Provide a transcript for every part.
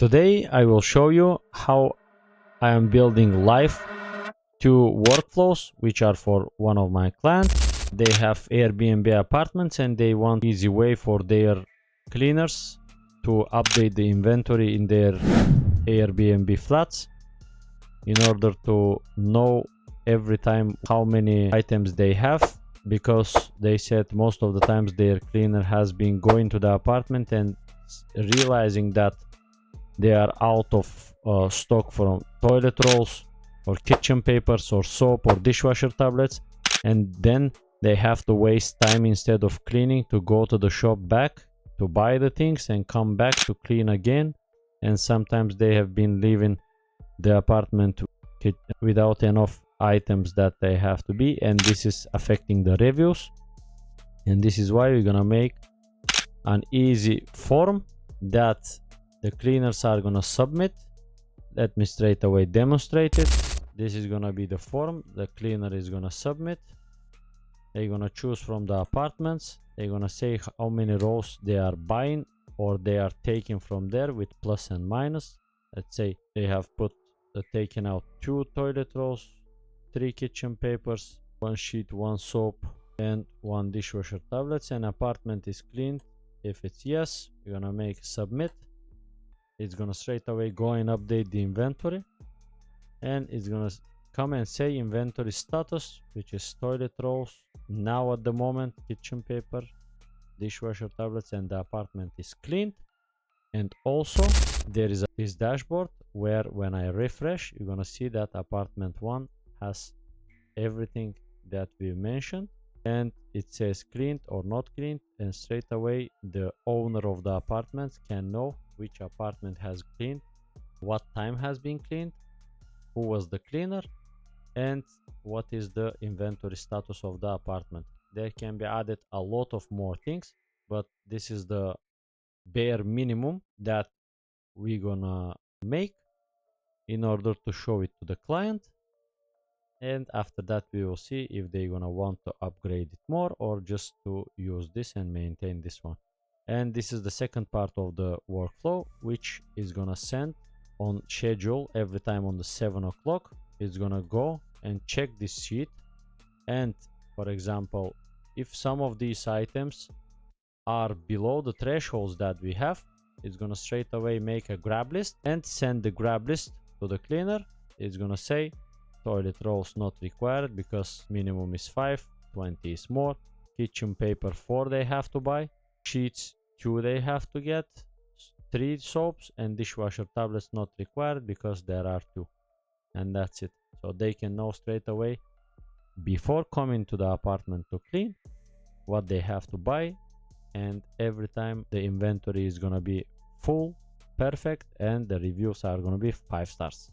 Today I will show you how I am building live two workflows which are for one of my clients. They have Airbnb apartments and they want easy way for their cleaners to update the inventory in their Airbnb flats in order to know every time how many items they have, because they said most of the times their cleaner has been going to the apartment and realizing that they are out of stock from toilet rolls or kitchen papers or soap or dishwasher tablets, and then they have to waste time instead of cleaning to go to the shop back to buy the things and come back to clean again. And sometimes they have been leaving the apartment without enough items that they have to be, and this is affecting the reviews. And this is why we're gonna make an easy form that the cleaners are gonna submit. Let me straight away demonstrate it. This is gonna be the form the cleaner is gonna submit. They're gonna choose from the apartments. They're gonna say how many rolls they are buying or they are taking from there with plus and minus. Let's say they have put taken out 2 toilet rolls, 3 kitchen papers, 1 sheet, 1 soap, and 1 dishwasher tablets, and apartment is cleaned. If it's yes, we're gonna make submit. It's gonna straight away go and update the inventory, and it's gonna come and say inventory status, which is toilet rolls now at the moment, kitchen paper, dishwasher tablets, and the apartment is cleaned. And also there is this dashboard where when I refresh, you're gonna see that apartment 1 has everything that we mentioned, and it says cleaned or not cleaned, and straight away the owner of the apartment can know which apartment has cleaned, what time has been cleaned, who was the cleaner, and what is the inventory status of the apartment. There can be added a lot of more things, but this is the bare minimum that we're gonna make in order to show it to the client. And after that we will see if they're gonna want to upgrade it more or just to use this and maintain this one. And this is the second part of the workflow, which is gonna send on schedule every time on the 7 o'clock. It's gonna go and check this sheet, and for example, if some of these items are below the thresholds that we have, it's gonna straight away make a grab list and send the grab list to the cleaner. It's gonna say toilet rolls not required because minimum is 5, 20 is more, kitchen paper 4 they have to buy, sheets 2 they have to get, 3 soaps, and dishwasher tablets not required because there are 2, and that's it. So they can know straight away before coming to the apartment to clean what they have to buy, and every time the inventory is gonna be full, perfect, and the reviews are gonna be 5 stars.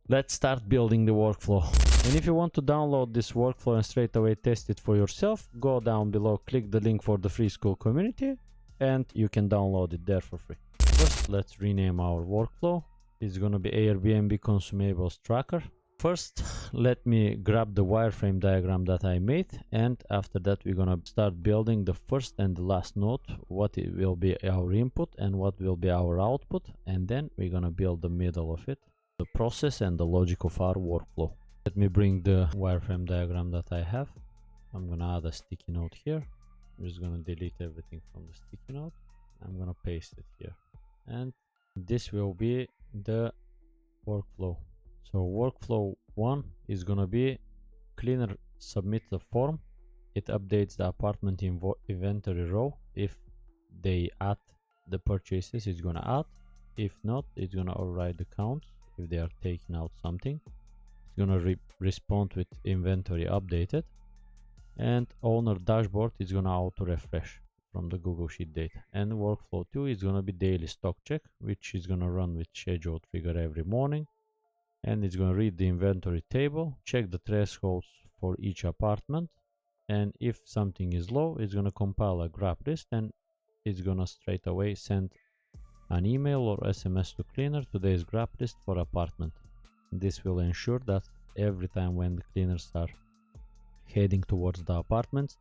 Let's start building the workflow. And if you want to download this workflow and straight away test it for yourself, go down below, click the link for the free school community, and you can download it there for free. First, let's rename our workflow. It's gonna be Airbnb consumables tracker. First, let me grab the wireframe diagram that I made, and after that we're gonna start building the first and the last node, what it will be our input and what will be our output, and then we're gonna build the middle of it, the process and the logic of our workflow. Let me bring the wireframe diagram that I have. I'm gonna add a sticky note here. I'm just gonna delete everything from the sticky note. I'm gonna paste it here, and this will be the workflow. So workflow 1 is gonna be cleaner submits the form. It updates the apartment inventory row. If they add the purchases, it's gonna add. If not, it's gonna override the count if they are taking out something. It's gonna respond with inventory updated, and owner dashboard is gonna auto refresh from the Google Sheet data. And workflow 2 is gonna be daily stock check, which is gonna run with schedule trigger every morning, and it's gonna read the inventory table, check the thresholds for each apartment, and if something is low, it's gonna compile a grab list, and it's gonna straight away send an email or SMS to cleaner today's grab list for apartment. This will ensure that every time when the cleaners are heading towards the apartments,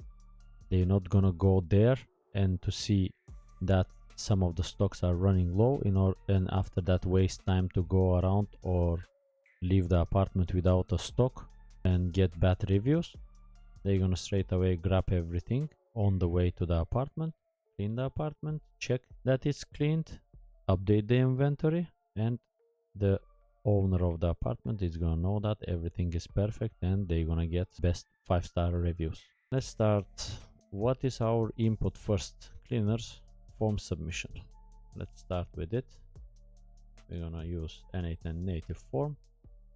they're not gonna go there and to see that some of the stocks are running low and after that waste time to go around or leave the apartment without a stock and get bad reviews, they're gonna straight away grab everything on the way to the apartment, clean the apartment, check that it's cleaned, update the inventory, and the owner of the apartment is gonna know that everything is perfect and they're gonna get best 5-star reviews. Let's start. What is our input first? Cleaners form submission. Let's start with it. We're gonna use n8n native form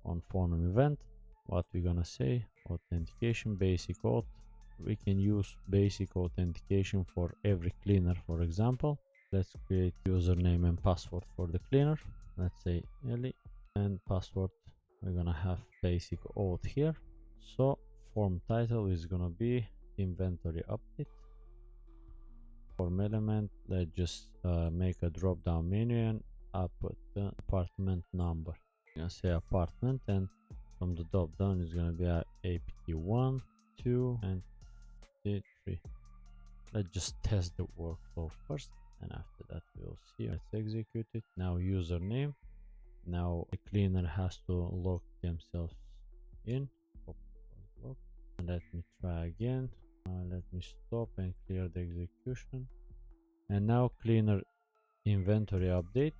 on form event. What we're gonna say? Authentication basic auth. We can use basic authentication for every cleaner, for example. Let's create username and password for the cleaner. Let's say Ellie, and password we're gonna have basic auth here. So form title is gonna be inventory update. Form element, let's just make a drop down menu and put the apartment number. I'm gonna say apartment, and from the drop down is gonna be a apt1, 2 and 3. Let's just test the workflow first, and after that we'll see. Let's execute it. Now username. Now the cleaner has to log themselves in. And let me try again. Let me stop and clear the execution. And now cleaner inventory update.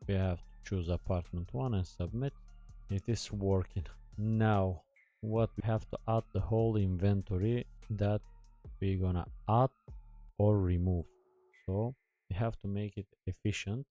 We have to choose apartment 1 and submit. It is working. Now what we have to add the whole inventory that we're gonna add or remove. So we have to make it efficient.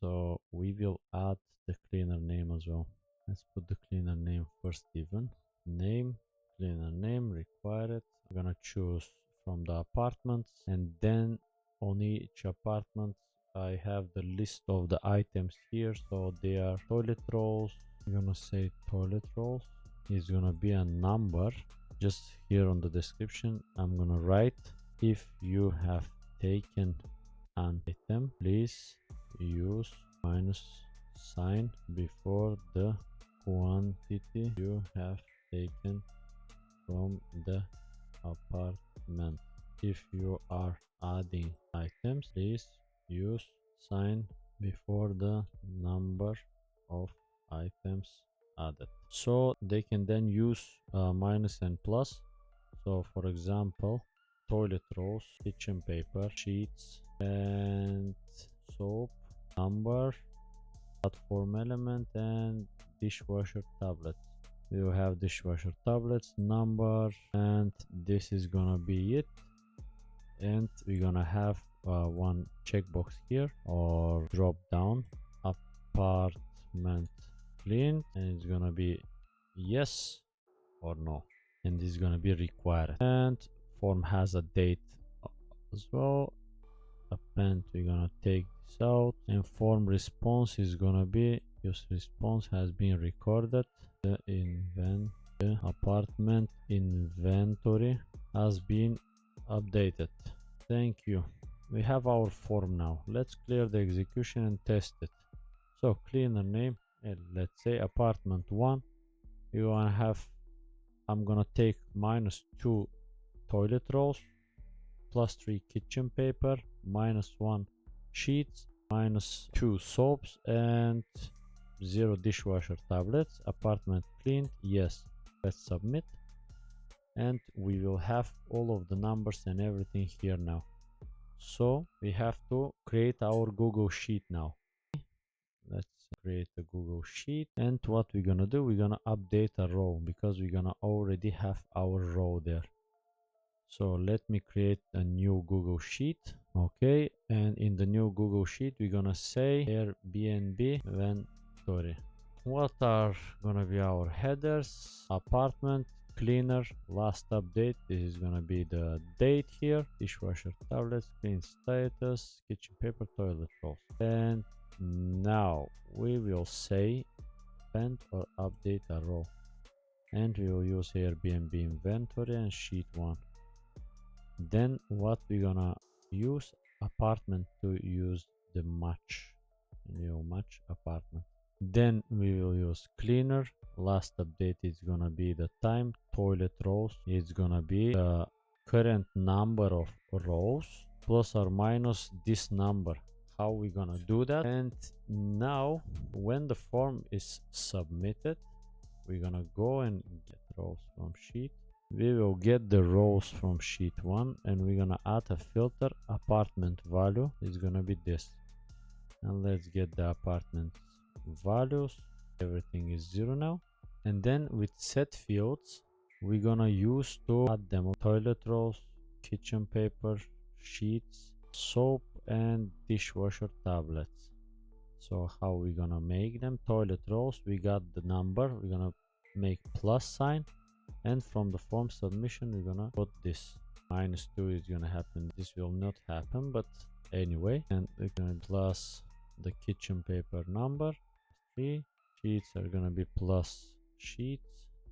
So we will add the cleaner name as well. Let's put the cleaner name first even. Name, cleaner name required. We're gonna choose from the apartments, and then on each apartment I have the list of the items here. So they are toilet rolls. I'm gonna say toilet rolls is gonna be a number. Just here on the description I'm gonna write, if you have taken an item, please use minus sign before the quantity you have taken from the apartment. If you are adding items, please use sign before the number of items added. So they can then use minus and plus. So for example, toilet rolls, kitchen paper, sheets, and soap, number, platform element, and dishwasher tablets. We will have dishwasher tablets, number, and this is gonna be it. And we're gonna have one checkbox here or drop down, apartment clean, and it's gonna be yes or no, and this is gonna be required. And form has a date as well. Append, we're gonna take this out, and form response is gonna be use response has been recorded. The apartment inventory has been updated. Thank you. We have our form now. Let's clear the execution and test it. So cleaner name, let's say apartment 1. You wanna have, I'm gonna take -2 toilet rolls, +3 kitchen paper, -1 sheets, -2 soaps, and 0 dishwasher tablets. Apartment cleaned, yes. Let's submit, and we will have all of the numbers and everything here now. So we have to create our Google Sheet now. Let's create a Google Sheet, and what we're gonna do, we're gonna update a row because we're gonna already have our row there. So let me create a new Google Sheet. Okay, and in the new Google Sheet we're gonna say Airbnb inventory. What are gonna be our headers? Apartment, cleaner, last update. This is gonna be the date here. Dishwasher tablets, clean status, kitchen paper, toilet rolls. And now we will say append or update a row, and we will use Airbnb inventory and sheet 1. Then what we're gonna use apartment to use the match, new match apartment. Then we will use cleaner. Last update is gonna be the time. Toilet rows is gonna be the current number of rows. plus or minus this number. How we gonna do that? And now when the form is submitted, we're gonna go and get rows from sheet. We will get the rows from sheet 1 and we're gonna add a filter. Apartment value is gonna be this, and let's get the apartment values. Everything is 0 now. And then with set fields, we're gonna use to add them toilet rolls, kitchen paper, sheets, soap, and dishwasher tablets. So how we gonna make them? Toilet rolls, we got the number, we're gonna make plus sign, and from the form submission we're gonna put this. -2 is gonna happen. This will not happen, but anyway. And we're gonna plus the kitchen paper number 3. Sheets are gonna be plus sheets.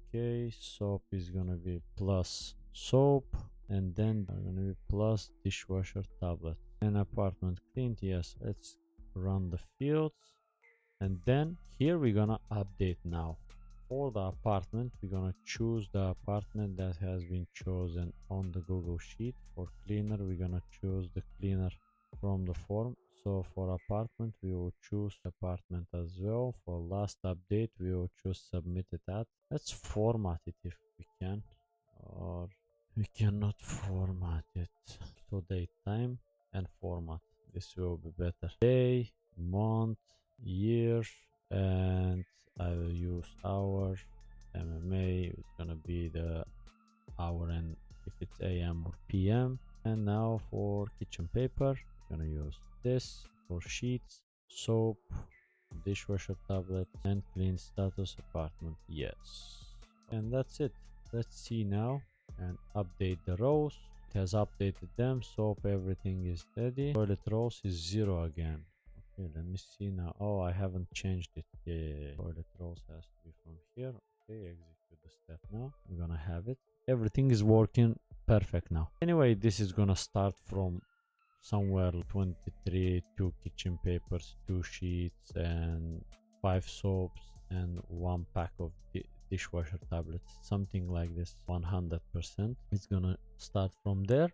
Okay, soap is gonna be plus soap, and then are gonna be plus dishwasher tablet. And apartment cleaned, yes. Let's run the fields, and then here we're gonna update now. For the apartment, we're gonna choose the apartment that has been chosen on the Google Sheet. For cleaner, we're gonna choose the cleaner from the form. So for apartment, we will choose apartment as well. For last update, we will choose submitted at. Let's format it if we can, or we cannot format it. So date, time, and format. This will be better. Day, month, year, and I will use hour. MMA is gonna be the hour, and if it's AM or PM. And now for kitchen paper, I'm gonna use this. For sheets, soap, dishwasher tablet, and clean status apartment, yes. And that's it. Let's see now and update the rows. It has updated them. Soap, everything is ready. Toilet rolls is 0 again. Okay, let me see now. Oh, I haven't changed it. Yeah. Toilet rolls has to be from here. Okay, execute the step now. I'm gonna have it. Everything is working perfect now. Anyway, this is gonna start from somewhere 23, 2 kitchen papers, 2 sheets, and 5 soaps, and 1 pack of dishwasher tablets, something like this. 100%. It's gonna start from there.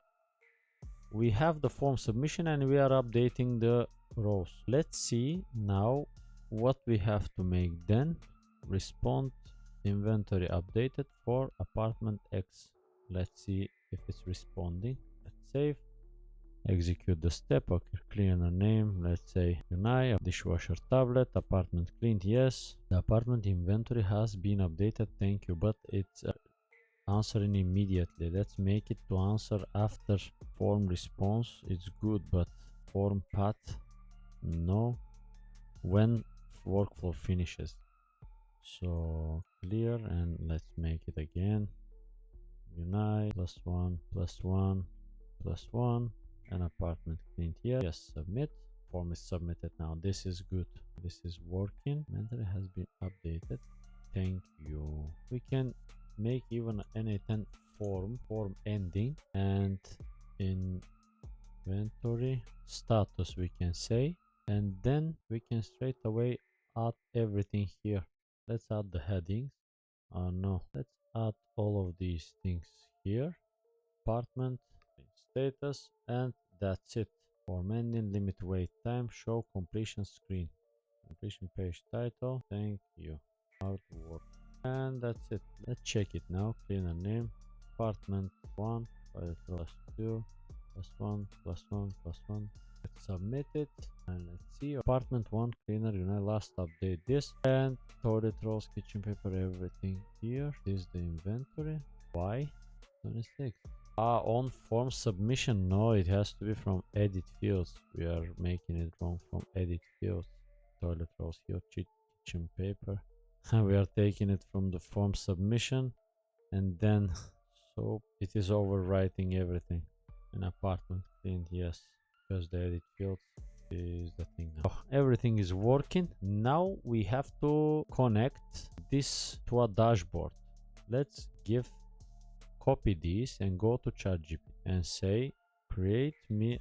We have the form submission and we are updating the rows. Let's see now what we have to make. Then respond inventory updated for apartment X. Let's see if it's responding. Let's save, execute the step. Okay, cleaner name, let's say Unai, dishwasher tablet, apartment cleaned, yes. The apartment inventory has been updated, thank you, but it's answering immediately. Let's make it to answer after form response. It's good, but form path, no, when workflow finishes. So clear, and let's make it again. Unite +1 +1 +1, and apartment cleaned here. Yes, submit. Form is submitted now. This is good. This is working. Inventory has been updated. Thank you. We can make even an NA10 form ending, and inventory status we can say, and then we can straight away add everything here. Let's add the headings. No, let's add all of these things here. Apartment status, and that's it. Form ending, limit wait time, show completion screen, completion page title, thank you, artwork, and that's it. Let's check it now. Cleaner name, apartment 1 +2 +1 +1 +1. Let's submit it and let's see. Apartment 1 cleaner, last update this, and toilet rolls, kitchen paper, everything here. This is the inventory. Why 26? On form submission, no, it has to be from edit fields. We are making it wrong from edit fields. Toilet rolls here, kitchen paper. We are taking it from the form submission, and then so it is overwriting everything. An apartment cleaned, yes, because the edit fields is the thing now. Oh, everything is working. Now we have to connect this to a dashboard. Let's copy this and go to ChatGPT and say, create me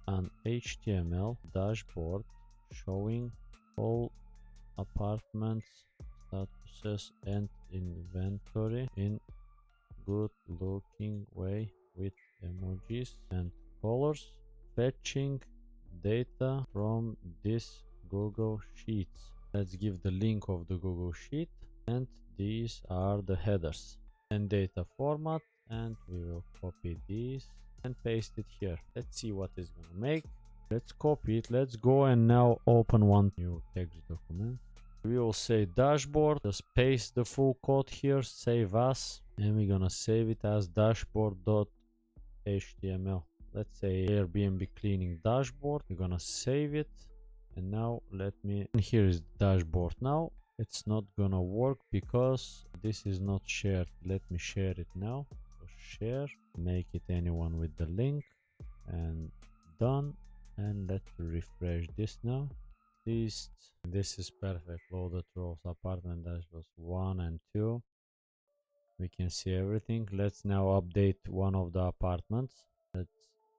an HTML dashboard showing all apartments, statuses, and inventory in good looking way with emojis and colors fetching data from this Google Sheets. Let's give the link of the Google Sheet, and these are the headers and data format, and we will copy this and paste it here. Let's see what it's gonna make. Let's copy it. Let's go and now open one new text document. We will say dashboard, just paste the full code here, save as, and we're gonna save it as dashboard.html. Let's say Airbnb cleaning dashboard. We're gonna save it, and now and here is the dashboard. Now it's not gonna work because this is not shared. Let me share it now. So share, make it anyone with the link, and done. And let's refresh this now. This is perfect. Loaded rows, apartment dashboards 1 and 2. We can see everything. Let's now update one of the apartments.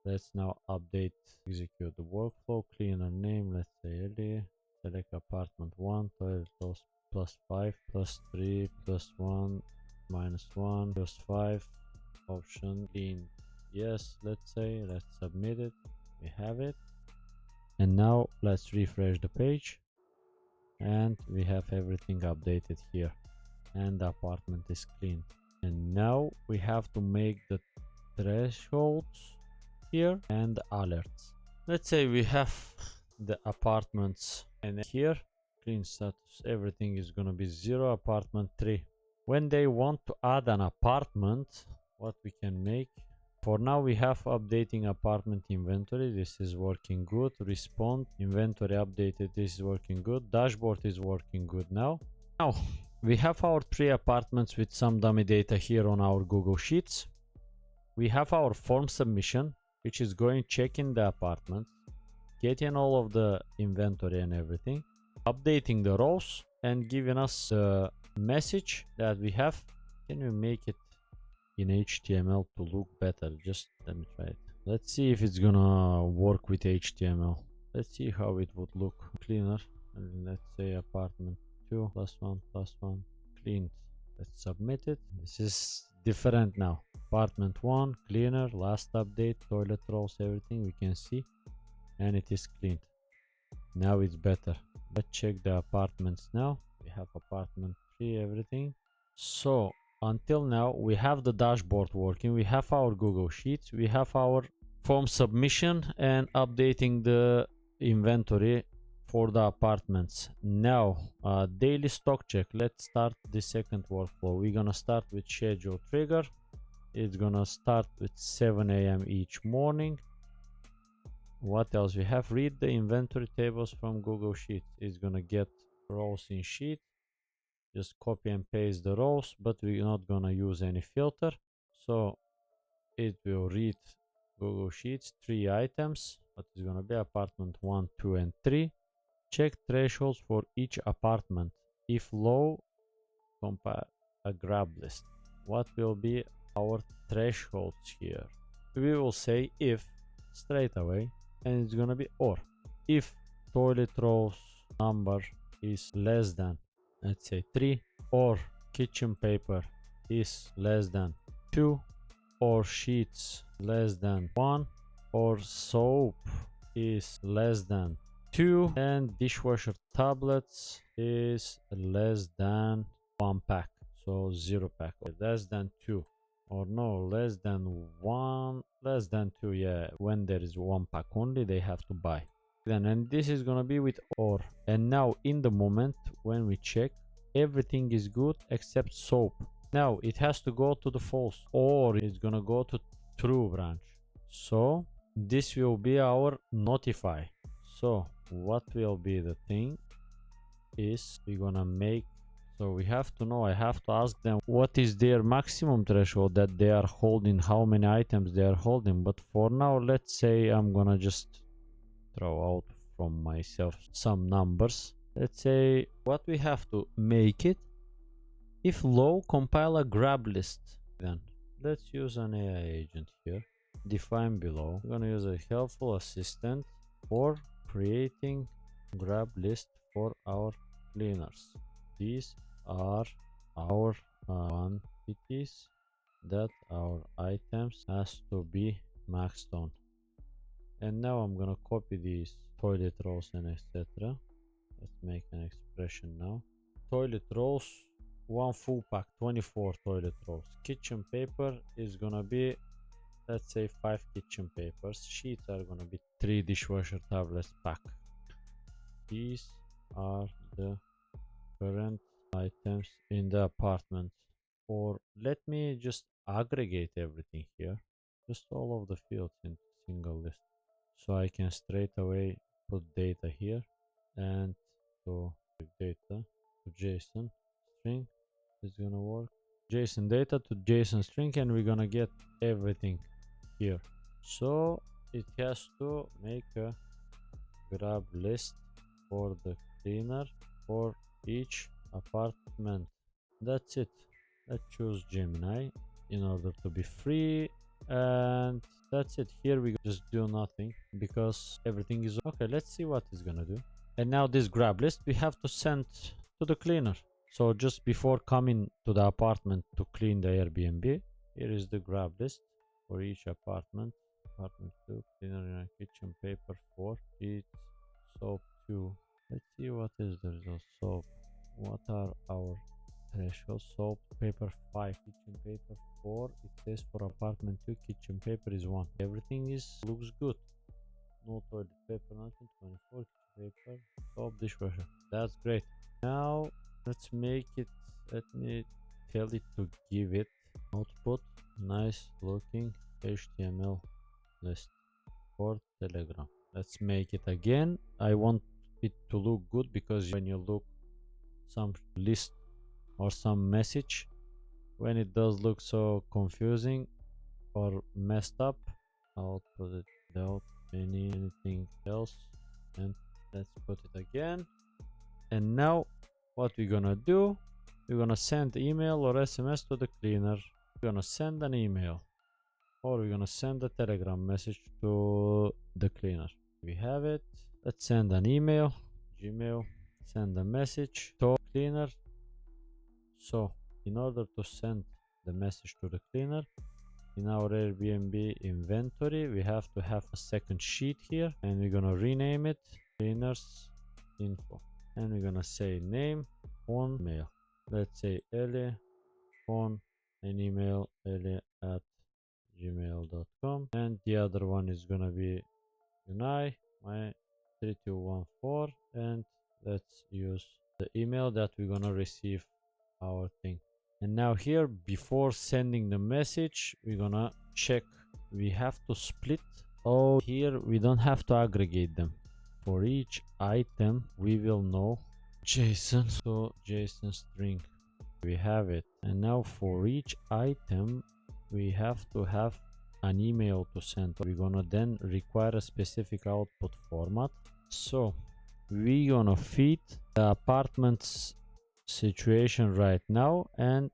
Let's now update, execute the workflow, cleaner name, let's say earlier. Select apartment 1, toilet rows +5, +3, +1, -1, +5. Option clean. Yes, let's say, let's submit it. We have it. And now let's refresh the page, and we have everything updated here, and the apartment is clean. And now we have to make the thresholds here and the alerts. Let's say we have the apartments, and here clean status, everything is gonna be 0, apartment 3. When they want to add an apartment, what we can make, for now we have updating apartment inventory. This is working good. Respond inventory updated. This is working good. Dashboard is working good now. Now we have our 3 apartments with some dummy data here on our Google Sheets. We have our form submission, which is going checking the apartments, getting all of the inventory and everything, updating the rows, and giving us the message that we have. Can we make it in HTML to look better? Just let me try it. Let's see if it's gonna work with HTML. Let's see how it would look cleaner. And let's say apartment 2 +1 cleaned. Let's submit it. This is different now. Apartment 1 cleaner, last update, toilet rolls, everything we can see, and it is cleaned. Now it's better. Let's check the apartments now. We have apartment 3, everything. So until now we have the dashboard working, we have our Google Sheets, we have our form submission and updating the inventory for the apartments. Now daily stock check. Let's start the second workflow. We're gonna start with schedule trigger. It's gonna start with 7 a.m. each morning. What else we have? Read the inventory tables from Google Sheets. It's gonna get rows in sheet. Just copy and paste the rows, but we're not gonna use any filter. So it will read Google Sheets 3 items, but it's gonna be apartment 1, 2, and 3. Check thresholds for each apartment. If low, compile a grab list. What will be our thresholds here? We will say if straight away, and it's gonna be or. If toilet rolls number is less than, let's say 3, or kitchen paper is less than 2, or sheets less than 1, or soap is less than 2, and dishwasher tablets is less than 1 pack, so 0 pack, or less than 2, or no, less than 1, less than 2. Yeah, when there is 1 pack only, they have to buy. Then, and this is gonna be with or. And now in the moment when we check, everything is good except soap. Now it has to go to the false, or it's gonna go to true branch. So this will be our notify. So what will be the thing is we're gonna make, so we have to know, I have to ask them what is their maximum threshold that they are holding, how many items they are holding. But for now, let's say I'm gonna just throw out from myself some numbers. Let's say what we have to make it. If low, compile a grab list. Then let's use an AI agent here. Define below. We're gonna use a helpful assistant for creating grab list for our cleaners. These are our quantities that our items has to be maxed on. And now copy these toilet rolls and etc. Let's make an expression now. Toilet rolls, one full pack, 24 toilet rolls. Kitchen paper is gonna be, let's say, 5 kitchen papers. Sheets are gonna be 3 dishwasher tablets pack. These are the current items in the apartment. Or let me just aggregate everything here, just all of the fields in single list, so I can straight away put data here and to data to JSON string is gonna work. JSON data to JSON string, and we're gonna get everything here. So it has to make a grab list for the cleaner for each apartment. That's it. Let's choose Gemini in order to be free, and that's it. Here we just do nothing because everything is okay. Let's see what it's gonna do. And now this grab list we have to send to the cleaner. So just before coming to the apartment to clean the Airbnb, here is the grab list for each apartment. Apartment 2, cleaner in a kitchen, paper 4, sheets, soap 2. Let's see what is the result. Soap, what are our threshold? Soap, paper 5, kitchen paper 4. It says for apartment 2, kitchen paper is 1. Everything looks good. No toilet paper, nothing. 24 kitchen paper, soap, dishwasher. That's great. Now let's make it, let me tell it to give it output nice looking HTML list for Telegram. Let's make it again. I want it to look good because when you look some list or some message, when it does look so confusing or messed up, I'll put it without anything else. And let's put it again. And now what we're gonna do, we're gonna send email or SMS to the cleaner. We're gonna send an email, or we're gonna send a Telegram message to the cleaner. We have it. Let's send an email, Gmail, send a message to cleaner. So in order to send the message to the cleaner, in our Airbnb inventory we have to have a second sheet here, and we're gonna rename it cleaners info, and we're gonna say name, phone, mail. Let's say Eli, phone, and email eli@gmail.com, and the other one is gonna be Unai, my 3214, and let's use the email that we're gonna receive our thing. And now here, before sending the message, we're gonna check. We have to split. Oh, here we don't have to aggregate them. For each item we will know JSON, so JSON string, we have it. And now for each item we have to have an email to send. We're gonna then require a specific output format. So we're gonna feed the apartment's situation right now and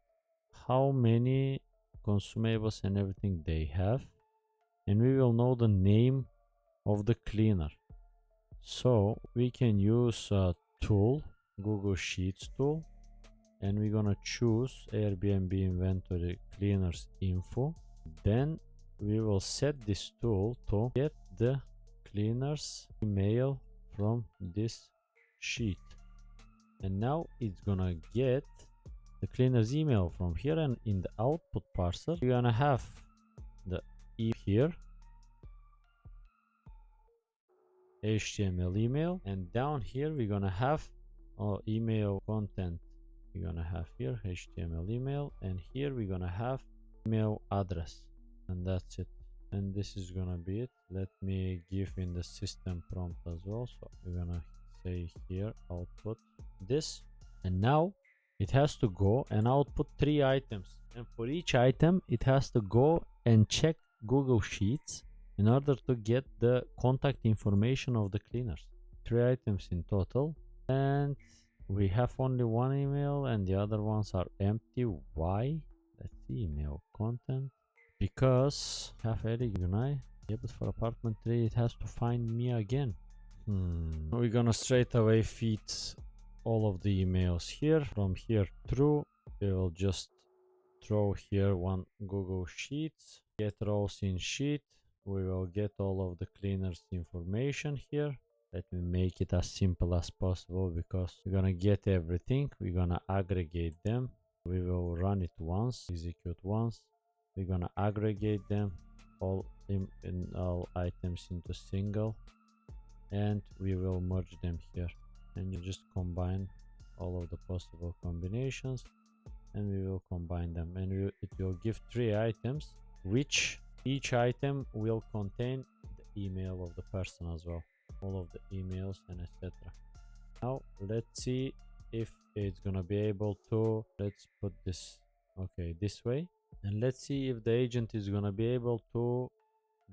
how many consumables and everything they have, and we will know the name of the cleaner. So we can use a tool, Google Sheets tool, and we're gonna choose Airbnb inventory cleaners info. Then we will set this tool to get the cleaner's email from this sheet, and now it's gonna get the cleaner's email from here, and in the output parser we're gonna have the here HTML email, and down here we're gonna have email content. We're gonna have here HTML email, and here we're gonna have email address, and that's it. And this is gonna be it. Let me give in the system prompt as well. So we're gonna say here output this, and now it has to go and output 3 items, and for each item it has to go and check Google Sheets in order to get the contact information of the cleaners. 3 items in total, and we have only 1 email and the other ones are empty. Why? Let's see, email content, because have Eli Unai. Yeah, but for apartment 3 it has to find me again. We're gonna straight away feed all of the emails here. From here through, we will just throw here one Google Sheets, get rows in sheet, we will get all of the cleaners information here. Let me make it as simple as possible because we're gonna get everything. We're gonna aggregate them. We will run it once, execute once. We're gonna aggregate them all in all items into single, and we will merge them here. And you just combine all of the possible combinations, and we will combine them, and it will give 3 items, which each item will contain the email of the person as well, all of the emails and etc. Now let's see if it's gonna be able to, let's put this okay this way, and let's see if the agent is gonna be able to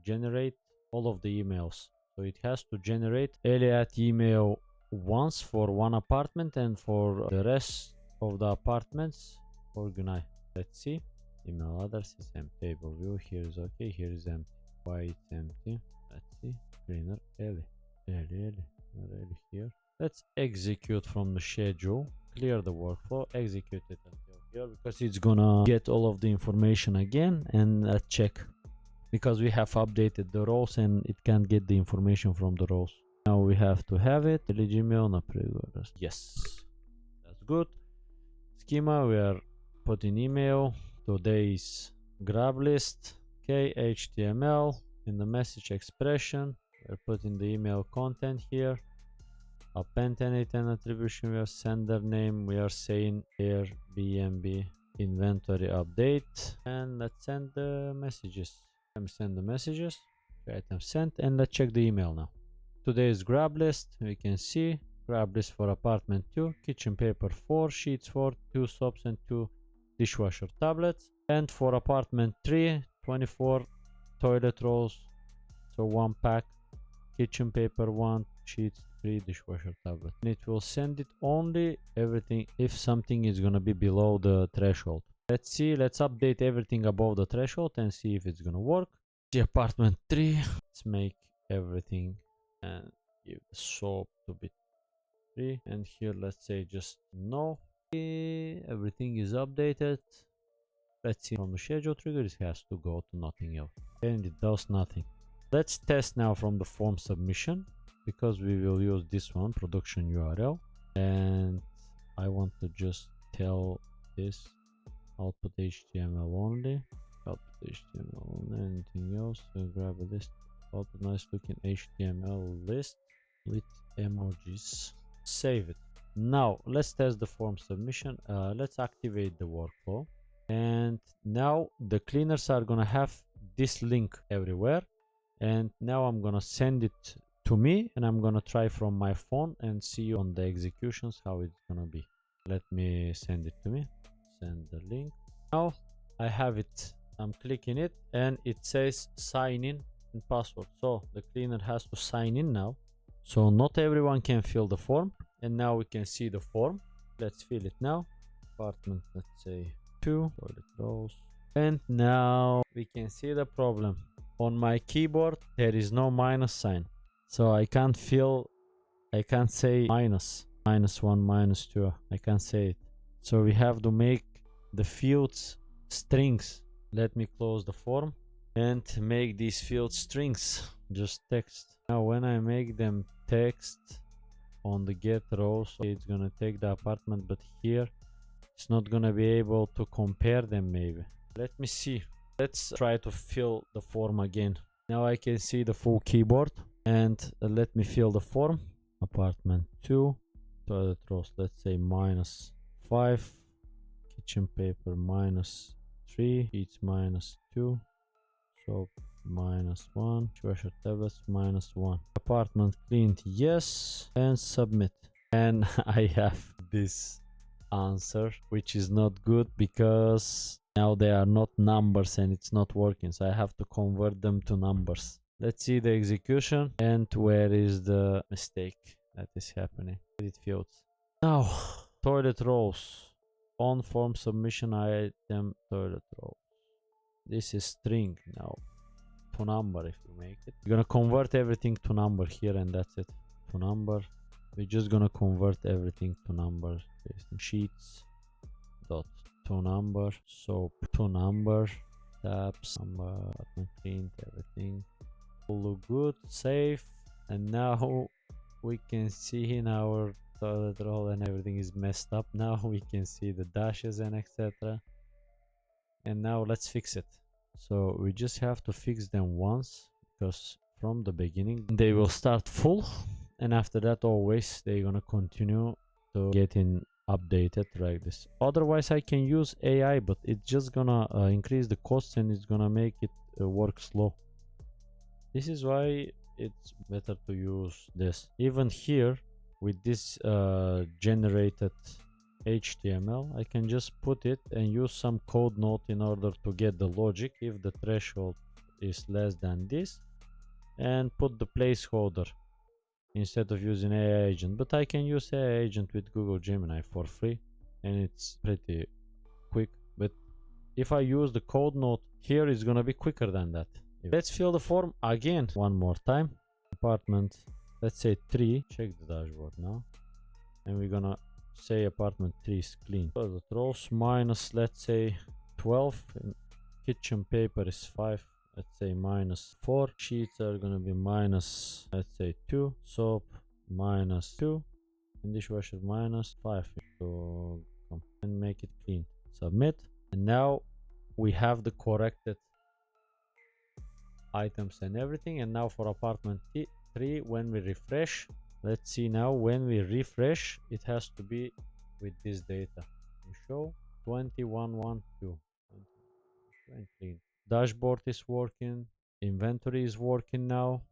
generate all of the emails. So it has to generate Elliot email once for one apartment, and for the rest of the apartments organize. Let's see. Email address is empty. Table view here is okay. Here is empty. Why it's empty? Let's see. Cleaner Ellie here. Let's execute from the schedule. Clear the workflow. Execute it until here because it's gonna get all of the information again, and check because we have updated the roles and it can't get the information from the roles. Now we have to have it. Gmail, yes, that's good. Schema, we are putting email. Today's grab list. Okay, HTML. In the message expression, we're putting the email content here. Append and attribution, we are sender name. We are saying Airbnb inventory update, and let's send the messages. Let me send the messages. Item sent, and let's check the email now. Today's grab list, we can see grab list for apartment 2, kitchen paper 4, sheets 4, 2 soaps and 2 dishwasher tablets. And for apartment 3, 24 toilet rolls, so 1 pack, kitchen paper 1, sheets 3, dishwasher tablets. And it will send it only everything if something is gonna be below the threshold. Let's see, let's update everything above the threshold and see if it's gonna work. The apartment 3, let's make everything and give the soap to be 3, and here let's say just no. Everything is updated. Let's see, from the schedule trigger it has to go to nothing else, and it does nothing. Let's test now from the form submission because we will use this one, production URL, and I want to just tell this output HTML only, output HTML only, anything else. So grab a list, output nice looking HTML list with emojis. Save it. Now let's test the form submission. Let's activate the workflow, and now the cleaners are gonna have this link everywhere, and now I'm gonna send it to me, and I'm gonna try from my phone and see on the executions how it's gonna be. Let me send it to me. Send the link. Now I have it. I'm clicking it and it says sign in and password, so the cleaner has to sign in now. So not everyone can fill the form, and now we can see the form. Let's fill it now. Apartment, let's say 2 toilet rolls, and now we can see the problem. On my keyboard there is no minus sign, so I can't say minus 1, minus 2. I can't say it, so we have to make the fields strings. Let me close the form and make these fields strings, just text. Now when I make them text on the get rows, it's gonna take the apartment, but here it's not gonna be able to compare them. Maybe, let me see. Let's try to fill the form again. Now I can see the full keyboard, and let me fill the form. Apartment 2 toilet rolls, let's say minus 5, kitchen paper minus 3, sheets minus 2, soap minus 1, dishwasher tablets minus 1. Apartment cleaned, yes, and submit. And I have this answer, which is not good because now they are not numbers and it's not working, so I have to convert them to numbers. Let's see the execution and where is the mistake that is happening. Edit fields. Now toilet rolls, on form submission item toilet roll. This is string now to number. If you make it, you're gonna convert everything to number here, and that's it. To number, we're just gonna convert everything to number. Sheets dot to number, soap to number, tabs, apartment cleaned, everything will look good, safe. And now we can see in our toilet roll and everything is messed up. Now we can see the dashes and etc. And now let's fix it. So we just have to fix them once, because from the beginning they will start full, and after that always they're gonna continue to getting updated like this. Otherwise I can use AI, but it's just gonna increase the costs and it's gonna make it work slow. This is why it's better to use this. Even here with this generated HTML, I can just put it and use some code note in order to get the logic if the threshold is less than this, and put the placeholder instead of using AI agent. But I can use AI agent with Google Gemini for free and it's pretty quick. But if I use the code note here, it's gonna be quicker than that. Let's fill the form again one more time. Apartment, let's say 3. Check the dashboard now, and we're gonna say apartment 3 is clean. Toilet rolls minus, let's say 12, and kitchen paper is 5, let's say minus 4. Sheets are gonna be minus, let's say 2. Soap minus 2, and dishwasher minus 5. So come and make it clean. Submit, and now we have the corrected items and everything. And now for apartment 3, when we refresh, let's see now, when we refresh, it has to be with this data. We show 2112 and clean. Dashboard is working, inventory is working now,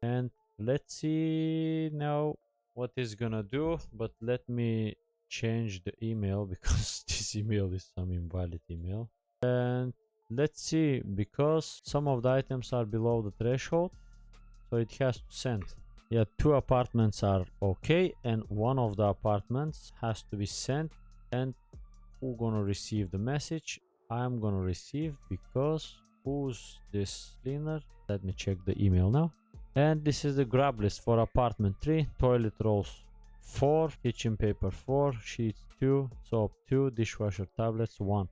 and let's see now what it's gonna do. But let me change the email because this email is some invalid email. And let's see, because some of the items are below the threshold, so it has to send. Yeah, 2 apartments are okay, and one of the apartments has to be sent. And who's gonna receive the message? I'm gonna receive, because who's this cleaner? Let me check the email now. And this is the grab list for apartment 3. Toilet rolls 4, kitchen paper 4, sheets 2, soap 2, dishwasher tablets 1.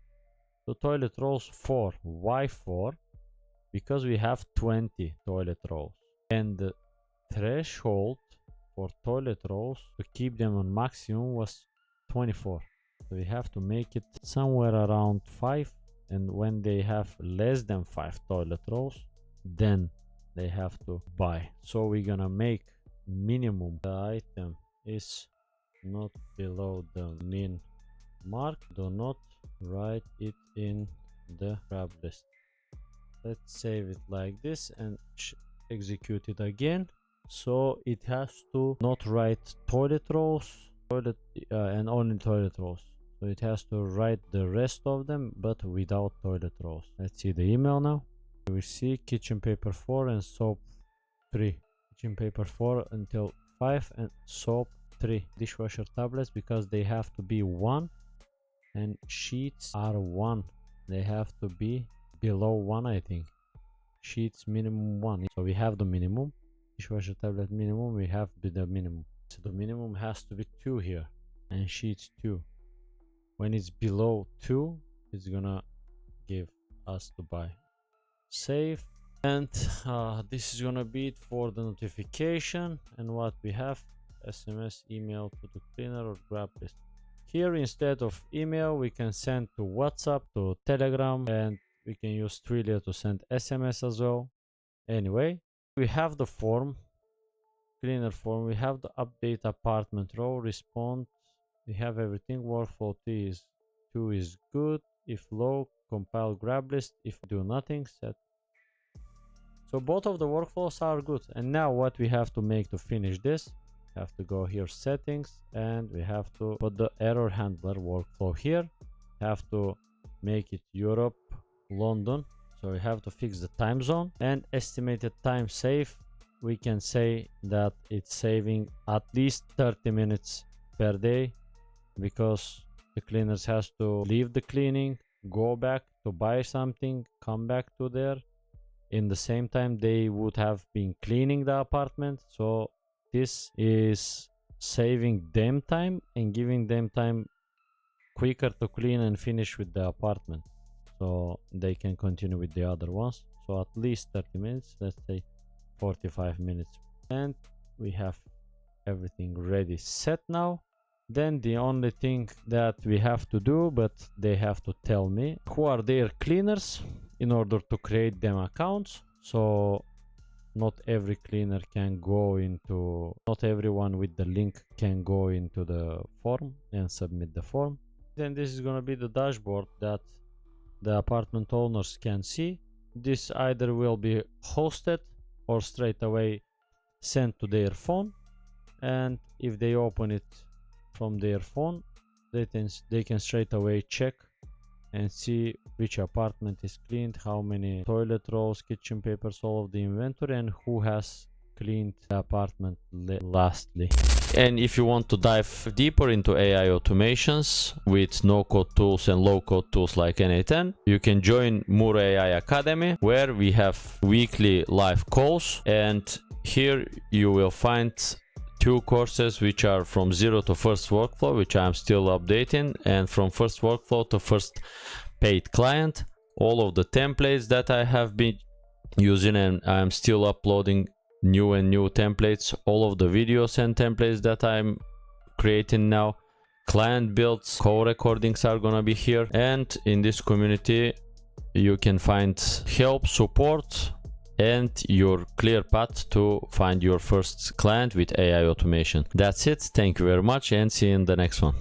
So toilet rolls 4. Why 4? Because we have 20 toilet rolls, and the threshold for toilet rolls to keep them on maximum was 24. So we have to make it somewhere around 5, and when they have less than 5 toilet rolls, then they have to buy. So we're gonna make minimum, the item is not below the min mark. Do not write it in the grab list. Let's save it like this and execute it again. So it has to not write toilet rolls, and only toilet rolls. So it has to write the rest of them, but without toilet rolls. Let's see the email now. We see kitchen paper 4 and soap 3. Kitchen paper 4 until 5 and soap 3. Dishwasher tablets, because they have to be 1, and sheets are 1. They have to be below 1, I think. Sheets minimum 1. So we have the minimum. Dishwasher tablet minimum, we have the minimum. So the minimum has to be 2 here, and sheets 2. When it's below 2, it's gonna give us to buy. Save, and this is gonna be it for the notification. And what we have, SMS, email to the cleaner, or grab list. Here, instead of email, we can send to WhatsApp, to Telegram, and we can use Twilio to send SMS as well. Anyway, we have the form, cleaner form. We have the update apartment row, respond. We have everything. Workflow 2 is good. If low, compile grab list. If do nothing, set. So both of the workflows are good. And now what we have to make to finish this, we have to go here, settings, and we have to put the error handler workflow here. We have to make it Europe, London. So we have to fix the time zone, and estimated time save. We can say that it's saving at least 30 minutes per day, because the cleaners has to leave the cleaning, go back to buy something, come back to there. In the same time, they would have been cleaning the apartment. So this is saving them time and giving them time quicker to clean and finish with the apartment. so they can continue with the other ones. So at least 30 minutes, let's say 45 minutes, and we have everything ready set now. Then the only thing that we have to do, but they have to tell me who are their cleaners in order to create them accounts. So not every cleaner can go into, not everyone with the link can go into the form and submit the form. Then this is going to be the dashboard that the apartment owners can see. This either will be hosted or straight away sent to their phone, and if they open it from their phone, they can straight away check and see which apartment is cleaned, how many toilet rolls, kitchen papers, all of the inventory, and who has cleaned the apartment lastly. And if you want to dive deeper into AI automations with no-code tools and low-code tools like N8N, you can join Muro AI Academy, where we have weekly live calls, and here you will find 2 courses which are from zero to first workflow, which I'm still updating, and from first workflow to first paid client. All of the templates that I have been using, and I'm still uploading new and new templates, all of the videos and templates that I'm creating now. Client builds, co-recordings are gonna be here, and in this community you can find help, support, and your clear path to find your first client with AI automation. That's it. Thank you very much, and see you in the next one.